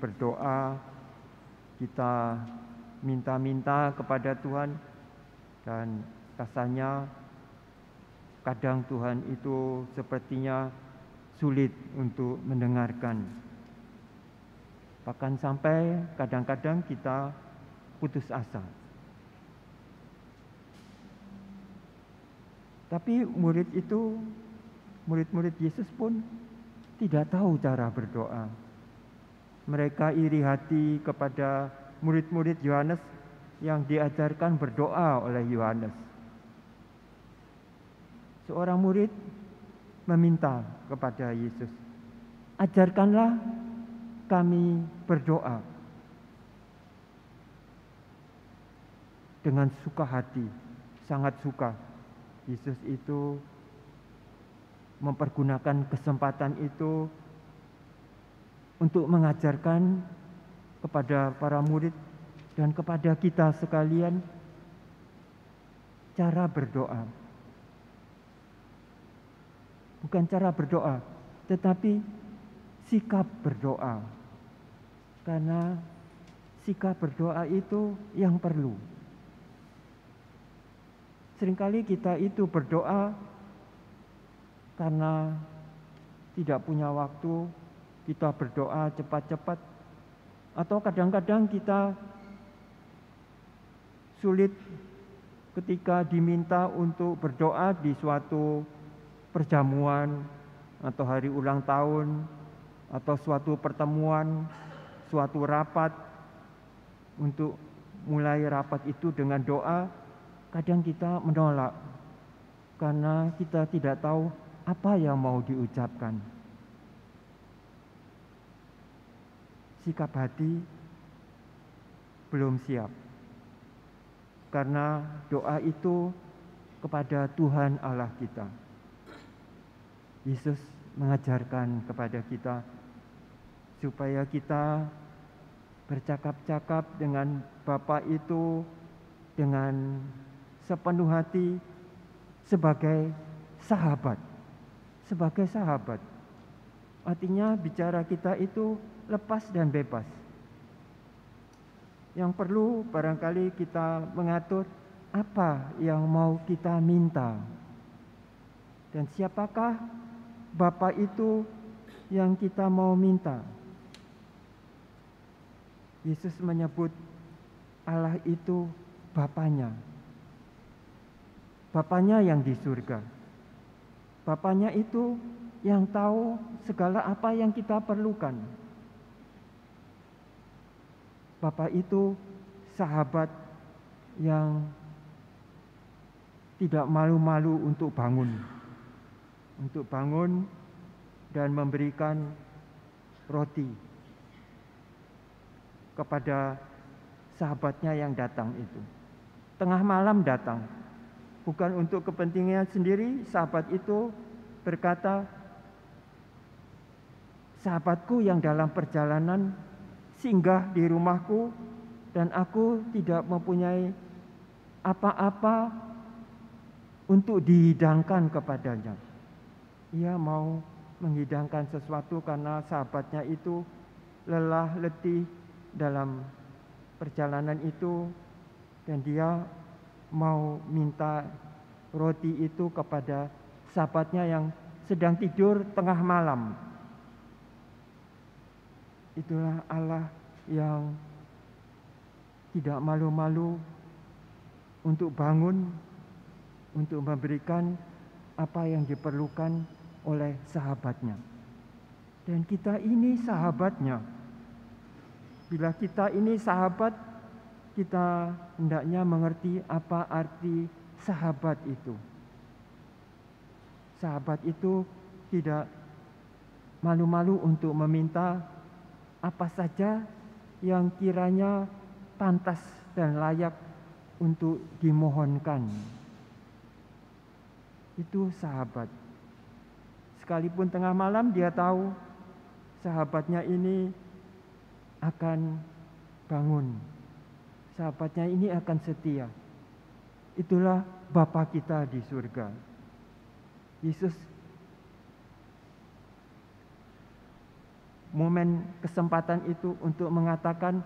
berdoa, kita minta-minta kepada Tuhan, dan rasanya kadang Tuhan itu sepertinya sulit untuk mendengarkan. Bahkan sampai kadang-kadang kita putus asa. Tapi murid-murid Yesus pun tidak tahu cara berdoa. Mereka iri hati kepada murid-murid Yohanes yang diajarkan berdoa oleh Yohanes. Seorang murid meminta kepada Yesus, "Ajarkanlah kami berdoa." Dengan suka hati, sangat suka, Yesus itu mempergunakan kesempatan itu untuk mengajarkan kepada para murid dan kepada kita sekalian cara berdoa. Bukan cara berdoa, tetapi sikap berdoa. Karena sikap berdoa itu yang perlu. Seringkali kita itu berdoa karena tidak punya waktu, kita berdoa cepat-cepat, atau kadang-kadang kita sulit ketika diminta untuk berdoa di suatu perjamuan atau hari ulang tahun atau suatu pertemuan, suatu rapat. Untuk mulai rapat itu dengan doa, kadang kita menolak karena kita tidak tahu apa yang mau diucapkan. Sikap hati belum siap, karena doa itu kepada Tuhan Allah kita. Yesus mengajarkan kepada kita supaya kita bercakap-cakap dengan Bapa itu dengan sepenuh hati sebagai sahabat. Sebagai sahabat. Artinya bicara kita itu lepas dan bebas. Yang perlu barangkali kita mengatur apa yang mau kita minta. Dan siapakah Bapa itu yang kita mau minta? Yesus menyebut Allah itu Bapanya. Bapanya yang di surga. Bapanya itu yang tahu segala apa yang kita perlukan. Bapa itu sahabat yang tidak malu-malu untuk bangun dan memberikan roti kepada sahabatnya yang datang itu. Tengah malam datang, bukan untuk kepentingan sendiri. Sahabat itu berkata, "Sahabatku yang dalam perjalanan singgah di rumahku dan aku tidak mempunyai apa-apa untuk dihidangkan kepadanya." Ia mau menghidangkan sesuatu karena sahabatnya itu lelah letih dalam perjalanan itu, dan dia mau minta roti itu kepada sahabatnya yang sedang tidur tengah malam. Itulah Allah yang tidak malu-malu untuk bangun, untuk memberikan apa yang diperlukan oleh sahabatnya. Dan kita ini sahabatnya. Bila kita ini sahabat, kita hendaknya mengerti apa arti sahabat itu. Sahabat itu tidak malu-malu untuk meminta apa saja yang kiranya pantas dan layak untuk dimohonkan. Itu sahabat. Sekalipun tengah malam dia tahu sahabatnya ini akan bangun. Sahabatnya ini akan setia. Itulah Bapa kita di surga. Yesus momen kesempatan itu untuk mengatakan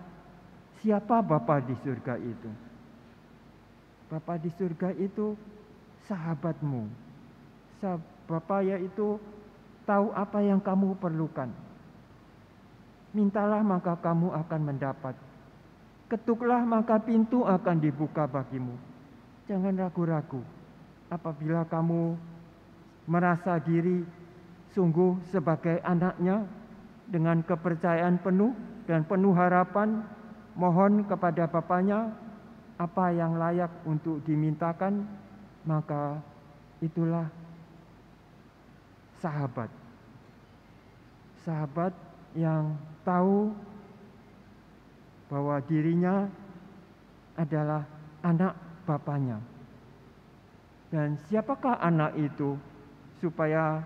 siapa Bapa di surga itu. Bapa di surga itu sahabatmu. Bapa yaitu tahu apa yang kamu perlukan. Mintalah maka kamu akan mendapat. Ketuklah maka pintu akan dibuka bagimu. Jangan ragu-ragu. Apabila kamu merasa diri sungguh sebagai anaknya dengan kepercayaan penuh dan penuh harapan, mohon kepada Bapanya apa yang layak untuk dimintakan, maka itulah sahabat. Sahabat yang tahu bahwa dirinya adalah anak Bapanya. Dan siapakah anak itu supaya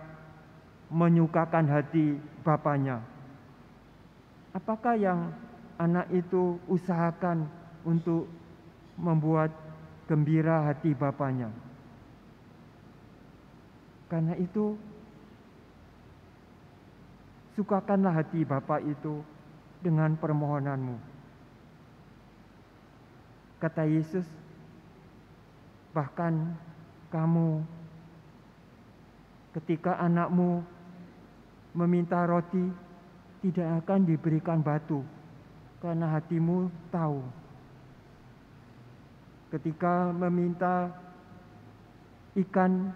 menyukakan hati Bapanya? Apakah yang anak itu usahakan untuk membuat gembira hati Bapanya? Karena itu, sukakanlah hati Bapa itu dengan permohonanmu. Kata Yesus, bahkan kamu ketika anakmu meminta roti, tidak akan diberikan batu, karena hatimu tahu. Ketika meminta ikan,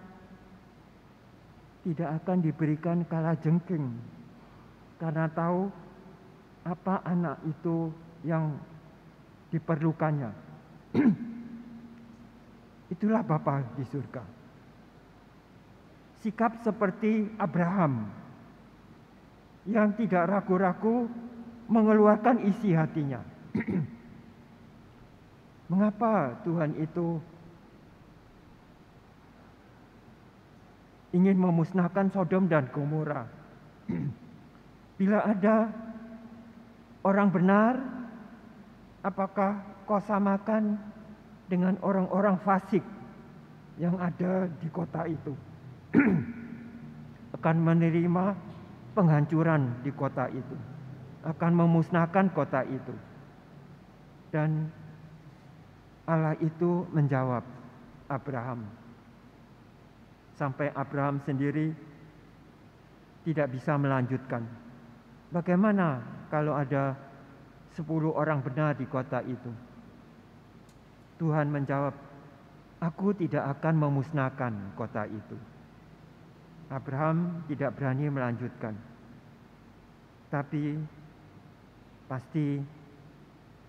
tidak akan diberikan kalajengking, karena tahu apa anak itu yang diperlukannya. Itulah Bapa di surga. Sikap seperti Abraham yang tidak ragu-ragu mengeluarkan isi hatinya. Mengapa Tuhan itu ingin memusnahkan Sodom dan Gomora? Bila ada orang benar, apakah kau samakan dengan orang-orang fasik yang ada di kota itu? Akan menerima penghancuran di kota itu, akan memusnahkan kota itu. Dan Allah itu menjawab Abraham, sampai Abraham sendiri tidak bisa melanjutkan. Bagaimana kalau ada 10 orang benar di kota itu? Tuhan menjawab, aku tidak akan memusnahkan kota itu. Abraham tidak berani melanjutkan. Tapi pasti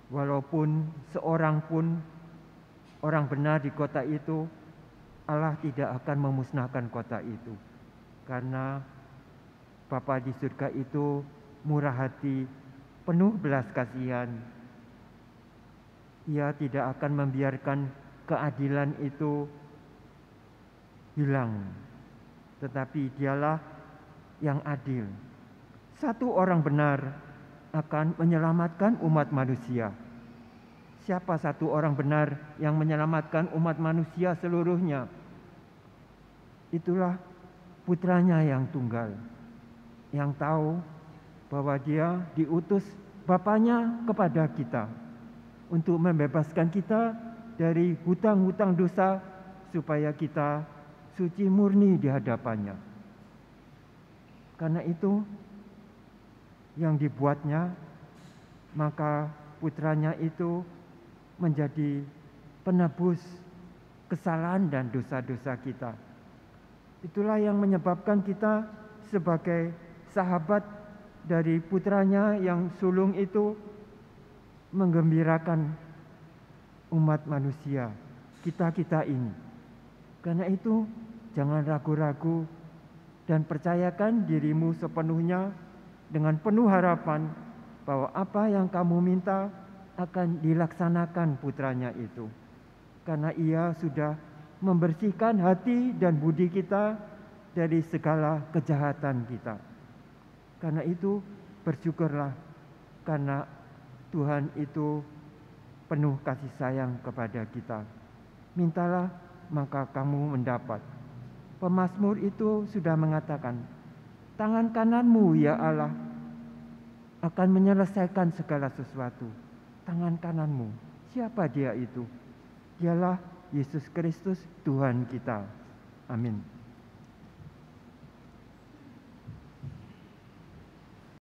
walaupun seorang pun orang benar di kota itu, Allah tidak akan memusnahkan kota itu. Karena Bapa di surga itu murah hati, penuh belas kasihan. Ia tidak akan membiarkan keadilan itu hilang, tetapi Dialah yang adil. Satu orang benar akan menyelamatkan umat manusia. Siapa satu orang benar yang menyelamatkan umat manusia seluruhnya? Itulah putranya yang tunggal, yang tahu bahwa dia diutus Bapanya kepada kita untuk membebaskan kita dari hutang-hutang dosa, supaya kita suci murni di hadapannya. Karena itu yang dibuatnya, maka putranya itu menjadi penebus kesalahan dan dosa-dosa kita. Itulah yang menyebabkan kita sebagai sahabat dari putranya yang sulung itu menggembirakan umat manusia, kita ini. Karena itu jangan ragu-ragu dan percayakan dirimu sepenuhnya dengan penuh harapan bahwa apa yang kamu minta akan dilaksanakan putranya itu. Karena ia sudah membersihkan hati dan budi kita dari segala kejahatan kita. Karena itu bersyukurlah, karena Tuhan itu penuh kasih sayang kepada kita. Mintalah maka kamu mendapat. Pemazmur itu sudah mengatakan, tangan kananmu ya Allah akan menyelesaikan segala sesuatu. Tangan kananmu, siapa dia itu? Dialah Yesus Kristus Tuhan kita. Amin.